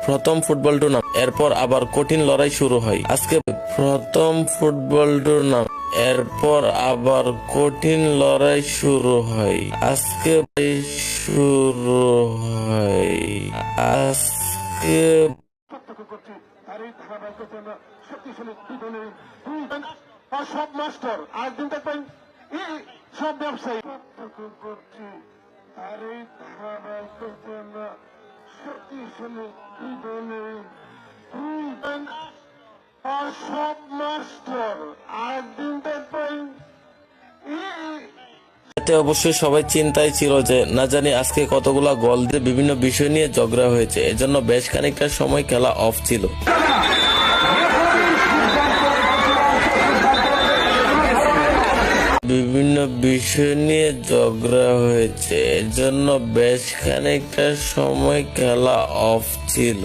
প্রথম football tournament, এরপর আবার কঠিন লড়াই শুরু হয়। আজকে প্রথম ফুটবল টুর্নামেন্ট, এরপর আবার কঠিন লড়াই শুরু হয়। আজকে শুরু হয় আজকে সব মাস্টার আরেকদিন দেখবেন সব ব্যবসায়ী আর এই ধারাবাহিকতা শক্তিশালী আর সব মাস্টার আরেকদিন দেখবেন এতে অবশ্যই সবাই চিন্তায় ছিল যে না জানি আজকে কতগুলা গোল দিয়ে বিভিন্ন বিষয় নিয়ে ঝগড়া হয়েছে, এজন্য বেশ খানিকটা সময় খেলা অফ ছিল। বিভিন্ন বিষয় নিয়ে ঝগড়া হয়েছে, এজন্য বেশ খানিকটা সময় খেলা অফ ছিল।